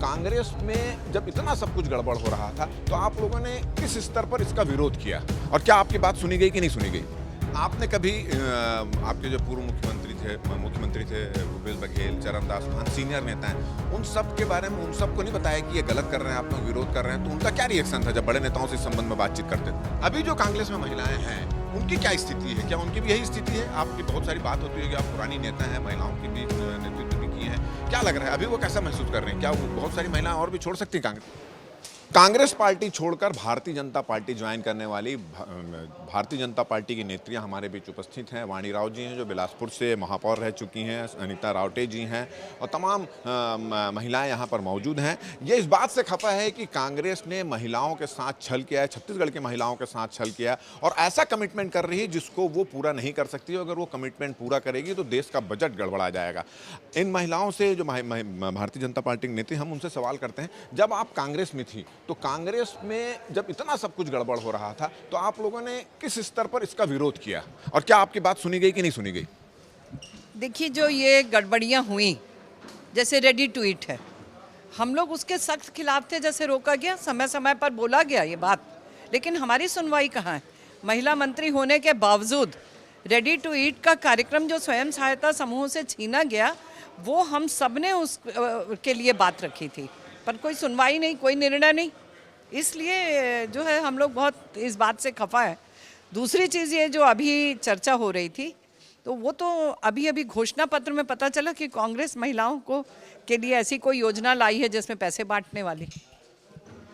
कांग्रेस में जब इतना सब कुछ गड़बड़ हो रहा था तो आप लोगों ने किस स्तर पर इसका विरोध किया और क्या आपकी बात सुनी गई कि नहीं सुनी गई? आपने कभी आपके जो पूर्व मुख्यमंत्री थे भूपेश बघेल, चरणदास महंत, सीनियर नेता हैं, उन सब के बारे में उन सबको नहीं बताया कि ये गलत कर रहे हैं, आप लोग विरोध कर रहे हैं, तो उनका क्या रिएक्शन था जब बड़े नेताओं से इस संबंध में बातचीत करते थे? अभी जो कांग्रेस में महिलाएं हैं उनकी क्या स्थिति है? क्या उनकी भी यही स्थिति है? आपकी बहुत सारी बात होती है कि आप पुरानी नेता हैं, महिलाओं की भी नेतृत्व भी किए हैं, क्या लग रहा है अभी वो कैसा महसूस कर रहे हैं? क्या वो बहुत सारी महिलाएं और भी छोड़ सकती हैं कांग्रेस पार्टी छोड़कर भारतीय जनता पार्टी ज्वाइन करने वाली भारतीय जनता पार्टी की नेत्रियां हमारे बीच उपस्थित हैं। वाणी राव जी हैं जो बिलासपुर से महापौर रह चुकी हैं, अनीता रावटे जी हैं और तमाम महिलाएं यहां पर मौजूद हैं। ये इस बात से खफा है कि कांग्रेस ने महिलाओं के साथ छल किया है, छत्तीसगढ़ की महिलाओं के साथ छल किया और ऐसा कमिटमेंट कर रही है जिसको वो पूरा नहीं कर सकती। अगर वो कमिटमेंट पूरा करेगी तो देश का बजट गड़बड़ा जाएगा। इन महिलाओं से जो भारतीय जनता पार्टी की नेत्री, हम उनसे सवाल करते हैं, जब आप कांग्रेस में थी तो कांग्रेस में जब इतना सब कुछ गड़बड़ हो रहा था तो आप लोगों ने किस स्तर पर इसका विरोध किया और क्या आपकी बात सुनी गई कि नहीं सुनी गई? देखिए, जो ये गड़बड़ियाँ हुई, जैसे रेडी टू ईट है, हम लोग उसके सख्त खिलाफ थे। जैसे रोका गया, समय समय पर बोला गया ये बात, लेकिन हमारी सुनवाई कहाँ है? महिला मंत्री होने के बावजूद रेडी टू ईट का कार्यक्रम जो स्वयं सहायता समूह से छीना गया, वो हम सब ने उस के लिए बात रखी थी, पर कोई सुनवाई नहीं, कोई निर्णय नहीं। इसलिए जो है हम लोग बहुत इस बात से खफा है। दूसरी चीज़ ये जो अभी चर्चा हो रही थी, तो वो तो अभी घोषणा पत्र में पता चला कि कांग्रेस महिलाओं को के लिए ऐसी कोई योजना लाई है जिसमें पैसे बांटने वाली,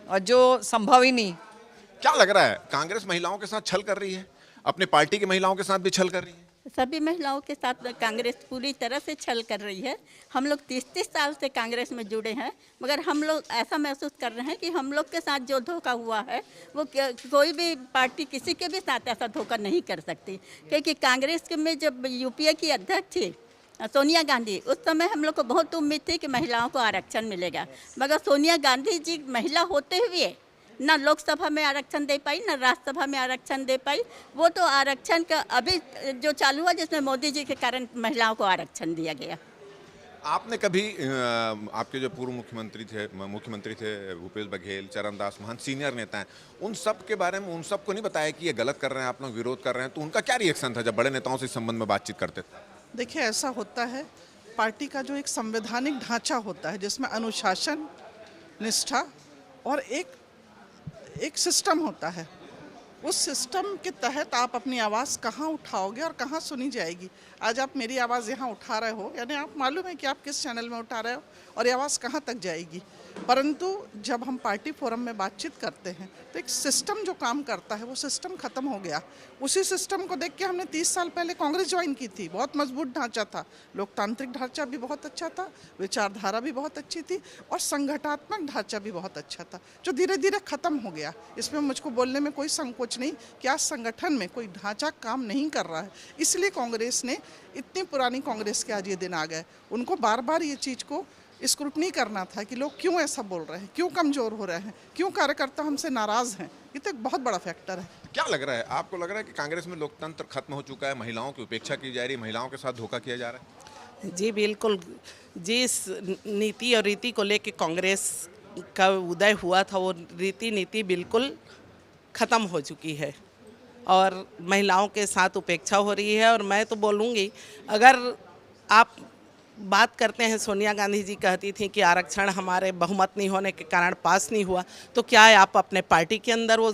और जो संभव ही नहीं। क्या लग रहा है कांग्रेस महिलाओं के साथ छल कर रही है? अपने पार्टी की महिलाओं के साथ भी छल कर रही है? सभी महिलाओं के साथ कांग्रेस पूरी तरह से छल कर रही है। हम लोग 30-30 साल से कांग्रेस में जुड़े हैं, मगर हम लोग ऐसा महसूस कर रहे हैं कि हम लोग के साथ जो धोखा हुआ है वो कोई भी पार्टी किसी के भी साथ ऐसा धोखा नहीं कर सकती। क्योंकि कांग्रेस में जब यूपीए की अध्यक्ष थी सोनिया गांधी, उस समय हम लोग को बहुत उम्मीद थी कि महिलाओं को आरक्षण मिलेगा, मगर सोनिया गांधी जी महिला होते हुए ना लोकसभा में आरक्षण दे पाई, ना राज्यसभा में आरक्षण दे पाई। वो तो आरक्षण का अभी जो चालू हुआ जिसमें मोदी जी के कारण महिलाओं को आरक्षण दिया गया। आपने कभी आपके जो पूर्व मुख्यमंत्री थे भूपेश बघेल, चरणदास महंत, सीनियर नेता हैं, उन सब के बारे में उन सबको नहीं बताया कि ये गलत कर रहे हैं, आप लोग विरोध कर रहे हैं, तो उनका क्या रिएक्शन था जब बड़े नेताओं से इस संबंध में बातचीत करते थे? देखिए, ऐसा होता है, पार्टी का जो एक संवैधानिक ढांचा होता है जिसमें अनुशासन, निष्ठा और एक सिस्टम होता है, उस सिस्टम के तहत आप अपनी आवाज़ कहाँ उठाओगे और कहाँ सुनी जाएगी। आज आप मेरी आवाज़ यहाँ उठा रहे हो, यानी आप मालूम है कि आप किस चैनल में उठा रहे हो और ये आवाज़ कहाँ तक जाएगी। परंतु जब हम पार्टी फोरम में बातचीत करते हैं तो एक सिस्टम जो काम करता है वो सिस्टम ख़त्म हो गया। उसी सिस्टम को देख के हमने 30 साल पहले कांग्रेस ज्वाइन की थी। बहुत मजबूत ढांचा था, लोकतांत्रिक ढांचा भी बहुत अच्छा था, विचारधारा भी बहुत अच्छी थी और संगठनात्मक ढांचा भी बहुत अच्छा था, जो धीरे धीरे ख़त्म हो गया। इसमें मुझको बोलने में कोई संकोच नहीं कि आज संगठन में कोई ढांचा काम नहीं कर रहा है। इसलिए कांग्रेस ने, इतनी पुरानी कांग्रेस के आज ये दिन आ गए, उनको बार बार ये चीज़ को स्क्रूटनी करना था कि लोग क्यों ऐसा बोल रहे हैं, क्यों कमज़ोर हो रहे हैं, क्यों कार्यकर्ता हमसे नाराज़ हैं। ये तो एक बहुत बड़ा फैक्टर है। क्या लग रहा है आपको? लग रहा है कि कांग्रेस में लोकतंत्र खत्म हो चुका है, महिलाओं की उपेक्षा की जा रही है, महिलाओं के साथ धोखा किया जा रहा है? जी बिल्कुल। जिस नीति और रीति को लेकर कांग्रेस का उदय हुआ था, वो रीति नीति बिल्कुल ख़त्म हो चुकी है और महिलाओं के साथ उपेक्षा हो रही है। और मैं तो बोलूँगी, अगर आप बात करते हैं, सोनिया गांधी जी कहती थी कि आरक्षण हमारे बहुमत नहीं होने के कारण पास नहीं हुआ, तो क्या आप अपने पार्टी के अंदर वो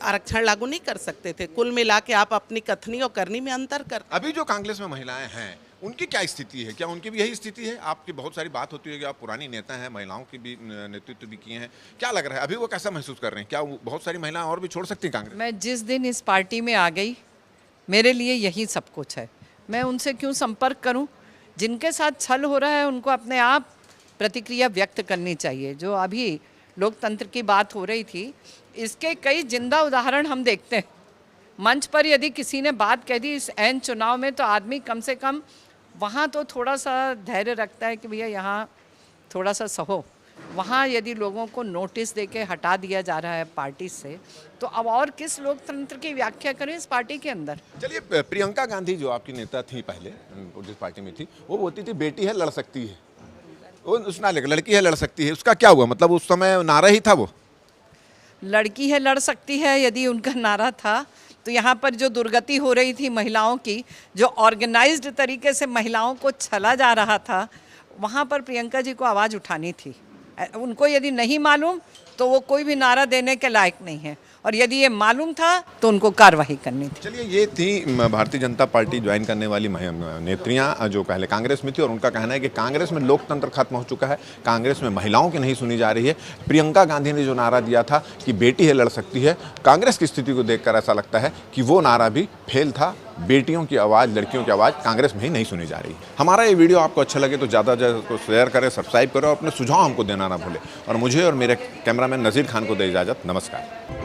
आरक्षण लागू नहीं कर सकते थे? कुल मिला के आप अपनी कथनी और करनी में अंतर कर। अभी जो कांग्रेस में महिलाएं हैं उनकी क्या स्थिति है? क्या उनकी भी यही स्थिति है? आपकी बहुत सारी बात होती है कि आप पुरानी नेता हैं, महिलाओं की भी नेतृत्व भी किए हैं, क्या लग रहा है अभी वो कैसा महसूस कर रहे हैं? क्या बहुत सारी महिलाएं और भी छोड़ सकती हैं कांग्रेस? मैं जिस दिन इस पार्टी में आ गई, मेरे लिए यही सब कुछ है। मैं उनसे क्यों संपर्क करूं? जिनके साथ छल हो रहा है उनको अपने आप प्रतिक्रिया व्यक्त करनी चाहिए। जो अभी लोकतंत्र की बात हो रही थी, इसके कई जिंदा उदाहरण हम देखते हैं। मंच पर यदि किसी ने बात कह दी इस ऐन चुनाव में, तो आदमी कम से कम वहाँ तो थोड़ा सा धैर्य रखता है कि भैया यहाँ थोड़ा सा सहो। वहाँ यदि लोगों को नोटिस देके हटा दिया जा रहा है पार्टी से, तो अब और किस लोकतंत्र की व्याख्या करें इस पार्टी के अंदर? चलिए, प्रियंका गांधी जो आपकी नेता थी पहले, जिस पार्टी में थी, वो बोलती थी बेटी है लड़ सकती है, वो उस नारे का लड़की है लड़ सकती है, उसका क्या हुआ? मतलब उस समय नारा ही था वो। लड़की है लड़ सकती है यदि उनका नारा था, तो यहाँ पर जो दुर्गति हो रही थी महिलाओं की, जो ऑर्गेनाइज्ड तरीके से महिलाओं को छला जा रहा था, वहाँ पर प्रियंका जी को आवाज़ उठानी थी। उनको यदि नहीं मालूम तो वो कोई भी नारा देने के लायक नहीं है, और यदि ये मालूम था तो उनको कार्रवाई करनी थी। चलिए, ये थी भारतीय जनता पार्टी ज्वाइन करने वाली नेत्रियां जो पहले कांग्रेस में थी, और उनका कहना है कि कांग्रेस में लोकतंत्र खत्म हो चुका है, कांग्रेस में महिलाओं की नहीं सुनी जा रही है। प्रियंका गांधी ने जो नारा दिया था कि बेटी है लड़ सकती है, कांग्रेस की स्थिति को देखकर ऐसा लगता है कि वो नारा भी फेल था। बेटियों की आवाज़, लड़कियों की आवाज़ कांग्रेस में ही नहीं सुनी जा रही। हमारा ये वीडियो आपको अच्छा लगे तो ज़्यादा से ज़्यादा शेयर करें, सब्सक्राइब करें और अपने सुझाव हमको देना ना भूलें। और मुझे और मेरे कैमरामैन नज़ीर खान को दे इजाज़त। नमस्कार।